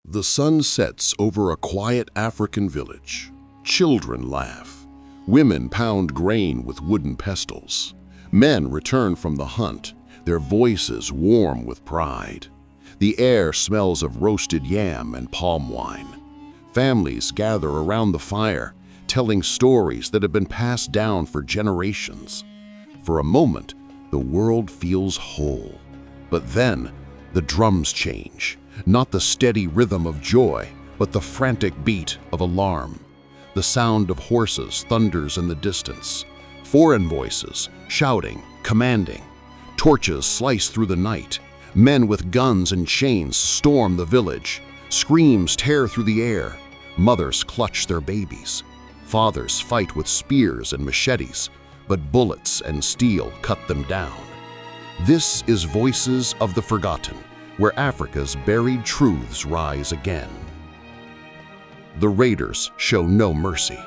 The sun sets over a quiet African village. Children laugh. Women pound grain with wooden pestles. Men return from the hunt, their voices warm with pride. The air smells of roasted yam and palm wine. Families gather around the fire, telling stories that have been passed down for generations. For a moment, the world feels whole. But then, the drums change. Not the steady rhythm of joy, but the frantic beat of alarm. The sound of horses thunders in the distance. Foreign voices, shouting, commanding. Torches slice through the night. Men with guns and chains storm the village. Screams tear through the air. Mothers clutch their babies. Fathers fight with spears and machetes, but bullets and steel cut them down. This is Voices of the Forgotten, where Africa's buried truths rise again. The raiders show no mercy.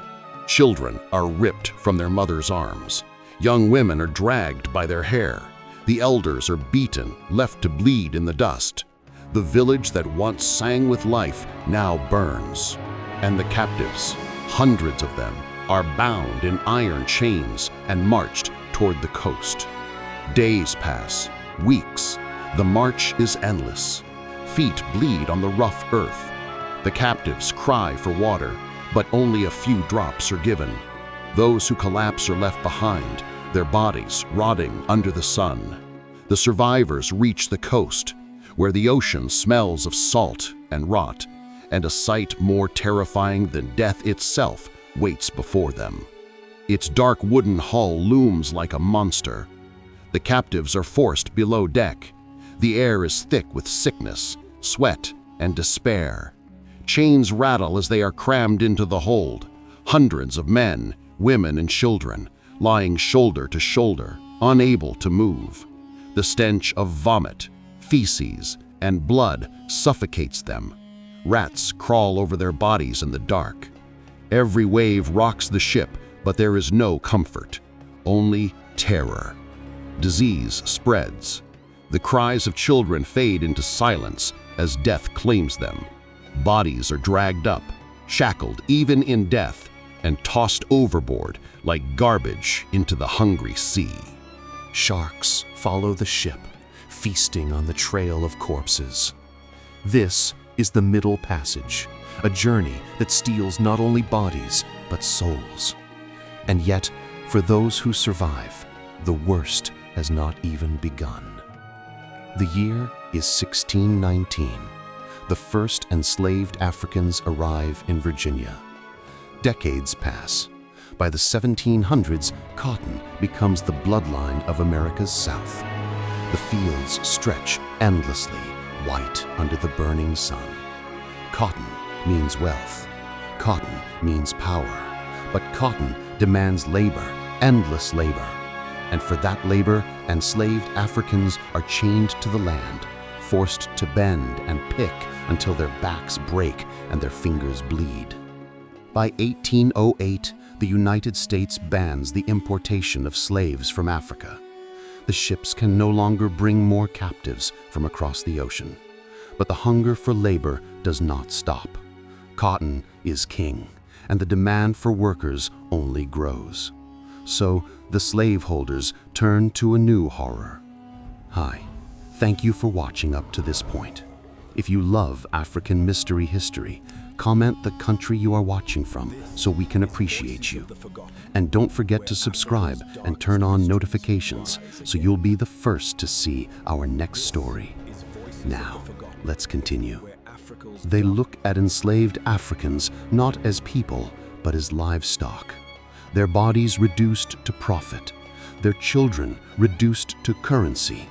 Children are ripped from their mothers' arms. Young women are dragged by their hair. The elders are beaten, left to bleed in the dust. The village that once sang with life now burns. And the captives, hundreds of them, are bound in iron chains and marched toward the coast. Days pass, weeks. The march is endless. Feet bleed on the rough earth. The captives cry for water, but only a few drops are given. Those who collapse are left behind, their bodies rotting under the sun. The survivors reach the coast, where the ocean smells of salt and rot, and a sight more terrifying than death itself waits before them. Its dark wooden hull looms like a monster. The captives are forced below deck. The air is thick with sickness, sweat, and despair. Chains rattle as they are crammed into the hold. Hundreds of men, women, and children lying shoulder to shoulder, unable to move. The stench of vomit, feces, and blood suffocates them. Rats crawl over their bodies in the dark. Every wave rocks the ship, but there is no comfort, only terror. Disease spreads. The cries of children fade into silence as death claims them. Bodies are dragged up, shackled even in death, and tossed overboard like garbage into the hungry sea. Sharks follow the ship, feasting on the trail of corpses. This is the Middle Passage, a journey that steals not only bodies, but souls. And yet, for those who survive, the worst has not even begun. The year is 1619. The first enslaved Africans arrive in Virginia. Decades pass. By the 1700s, cotton becomes the bloodline of America's South. The fields stretch endlessly, white under the burning sun. Cotton means wealth. Cotton means power. But cotton demands labor, endless labor. And for that labor, enslaved Africans are chained to the land, forced to bend and pick until their backs break and their fingers bleed. By 1808, the United States bans the importation of slaves from Africa. The ships can no longer bring more captives from across the ocean. But the hunger for labor does not stop. Cotton is king, and the demand for workers only grows. So the slaveholders turn to a new horror. Hi, thank you for watching up to this point. If you love African mystery history, comment the country you are watching from so we can appreciate you. And don't forget to subscribe and turn on notifications so you'll be the first to see our next story. Now, let's continue. They look at enslaved Africans not as people, but as livestock. Their bodies reduced to profit, their children reduced to currency.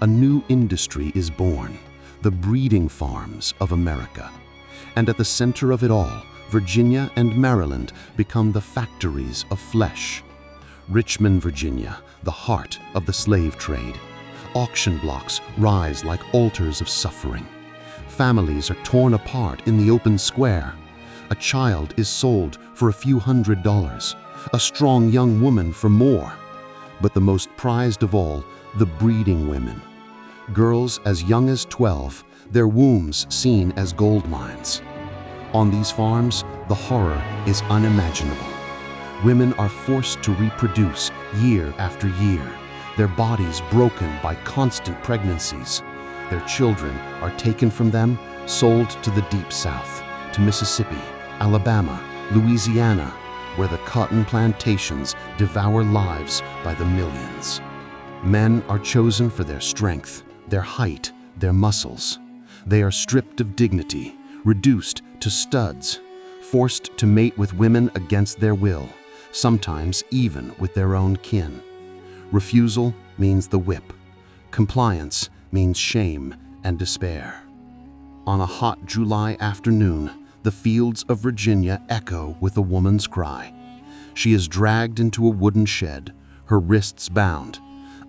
A new industry is born, the breeding farms of America. And at the center of it all, Virginia and Maryland become the factories of flesh. Richmond, Virginia, the heart of the slave trade. Auction blocks rise like altars of suffering. Families are torn apart in the open square. A child is sold for a few $100s, a strong young woman for more. But the most prized of all, the breeding women. girls as young as 12, their wombs seen as gold mines. On these farms, the horror is unimaginable. Women are forced to reproduce year after year, their bodies broken by constant pregnancies. Their children are taken from them, sold to the Deep South, to Mississippi, Alabama, Louisiana, where the cotton plantations devour lives by the millions. Men are chosen for their strength, their height, their muscles. They are stripped of dignity, reduced to studs, forced to mate with women against their will, sometimes even with their own kin. Refusal means the whip. Compliance means shame and despair. On a hot July afternoon, the fields of Virginia echo with a woman's cry. She is dragged into a wooden shed, her wrists bound.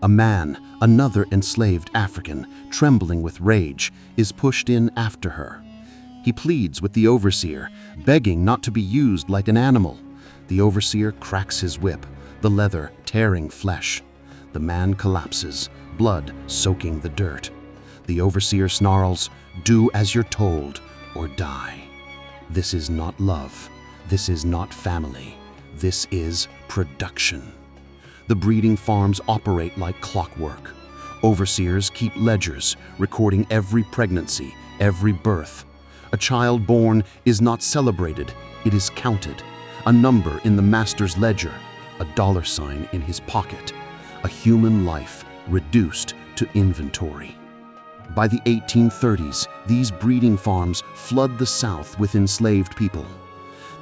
A man, another enslaved African, trembling with rage, is pushed in after her. He pleads with the overseer, begging not to be used like an animal. The overseer cracks his whip, the leather tearing flesh. The man collapses, blood soaking the dirt. The overseer snarls, "Do as you're told, or die." This is not love. This is not family. This is production. The breeding farms operate like clockwork. Overseers keep ledgers, recording every pregnancy, every birth. A child born is not celebrated, it is counted. A number in the master's ledger, a dollar sign in his pocket. A human life reduced to inventory. By the 1830s, these breeding farms flood the South with enslaved people.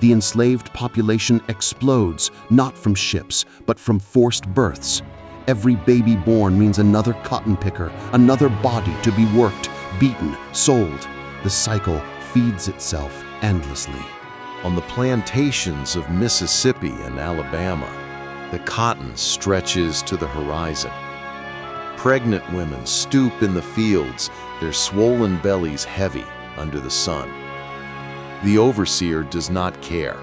The enslaved population explodes, not from ships, but from forced births. Every baby born means another cotton picker, another body to be worked, beaten, sold. The cycle feeds itself endlessly. On the plantations of Mississippi and Alabama, the cotton stretches to the horizon. Pregnant women stoop in the fields, their swollen bellies heavy under the sun. The overseer does not care.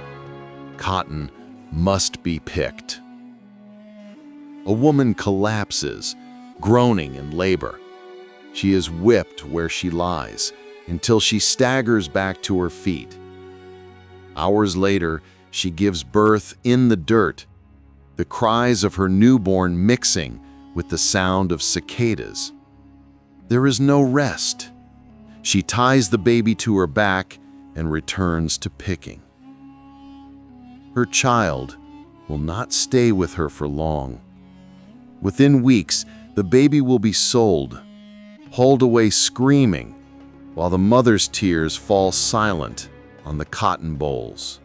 Cotton must be picked. A woman collapses, groaning in labor. She is whipped where she lies until she staggers back to her feet. Hours later, she gives birth in the dirt, the cries of her newborn mixing with the sound of cicadas. There is no rest. She ties the baby to her back and returns to picking. Her child will not stay with her for long. Within weeks, the baby will be sold, hauled away screaming, while the mother's tears fall silent on the cotton bolls.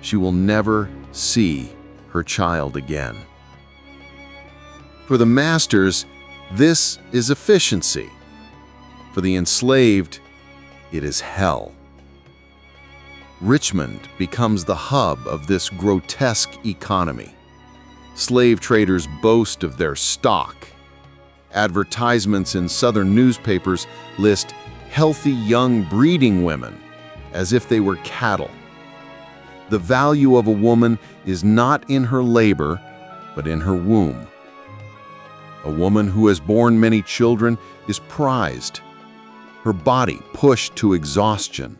She will never see her child again. For the masters, this is efficiency. For the enslaved, it is hell. Richmond becomes the hub of this grotesque economy. Slave traders boast of their stock. Advertisements in southern newspapers list healthy young breeding women as if they were cattle. The value of a woman is not in her labor, but in her womb. A woman who has borne many children is prized, her body pushed to exhaustion.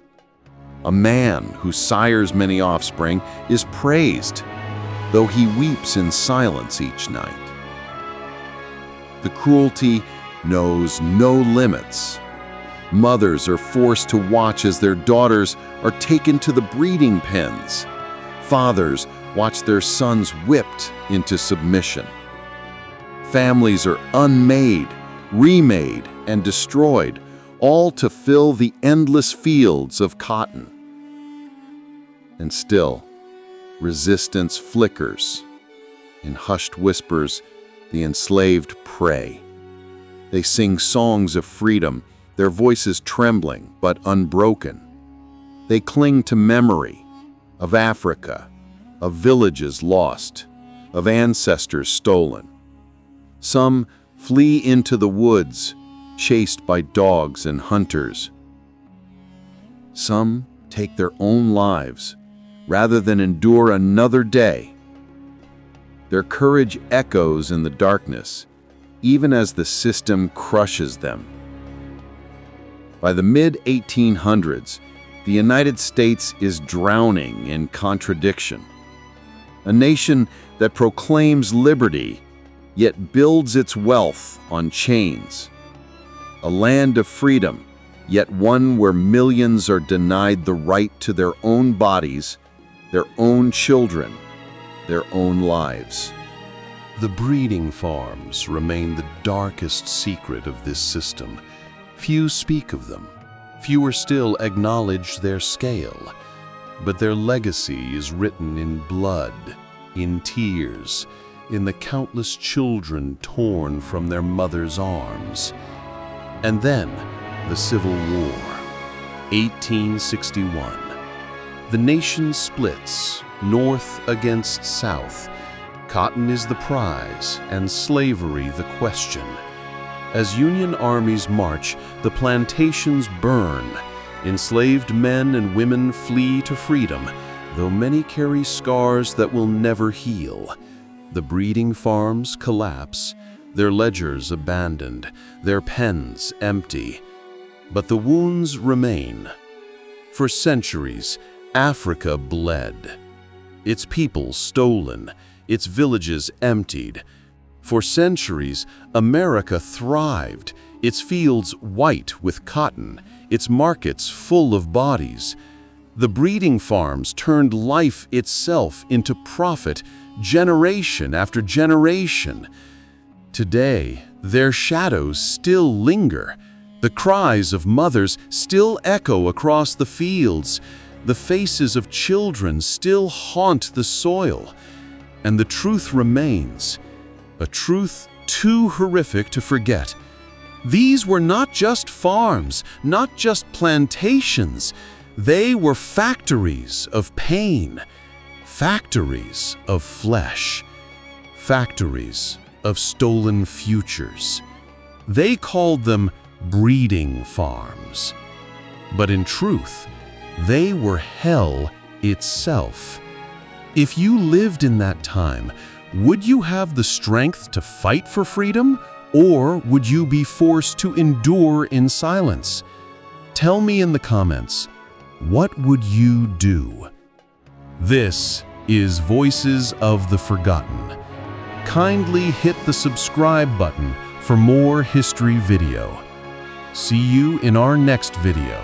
A man who sires many offspring is praised, though he weeps in silence each night. The cruelty knows no limits. Mothers are forced to watch as their daughters are taken to the breeding pens. Fathers watch their sons whipped into submission. Families are unmade, remade, and destroyed, all to fill the endless fields of cotton. And still, resistance flickers. In hushed whispers, the enslaved pray. They sing songs of freedom, their voices trembling but unbroken. They cling to memory of Africa, of villages lost, of ancestors stolen. Some flee into the woods, chased by dogs and hunters. Some take their own lives rather than endure another day. Their courage echoes in the darkness, even as the system crushes them. By the mid-1800s, the United States is drowning in contradiction. A nation that proclaims liberty, yet builds its wealth on chains. A land of freedom, yet one where millions are denied the right to their own bodies, their own children, their own lives. The breeding farms remain the darkest secret of this system. Few speak of them. Fewer still acknowledge their scale. But their legacy is written in blood, in tears, in the countless children torn from their mothers' arms. And then, the Civil War, 1861. The nation splits, North against South. Cotton is the prize, and slavery the question. As Union armies march, the plantations burn. Enslaved men and women flee to freedom, though many carry scars that will never heal. The breeding farms collapse, their ledgers abandoned, their pens empty. But the wounds remain. For centuries, Africa bled. Its people stolen, its villages emptied. For centuries, America thrived, its fields white with cotton, its markets full of bodies. The breeding farms turned life itself into profit, generation after generation. Today, their shadows still linger. The cries of mothers still echo across the fields. The faces of children still haunt the soil. And the truth remains, a truth too horrific to forget. These were not just farms, not just plantations. They were factories of pain, factories of flesh, factories of stolen futures. They called them breeding farms. But in truth, they were hell itself. If you lived in that time, would you have the strength to fight for freedom, or would you be forced to endure in silence? Tell me in the comments, what would you do? This is Voices of the Forgotten. Kindly hit the subscribe button for more history video. See you in our next video.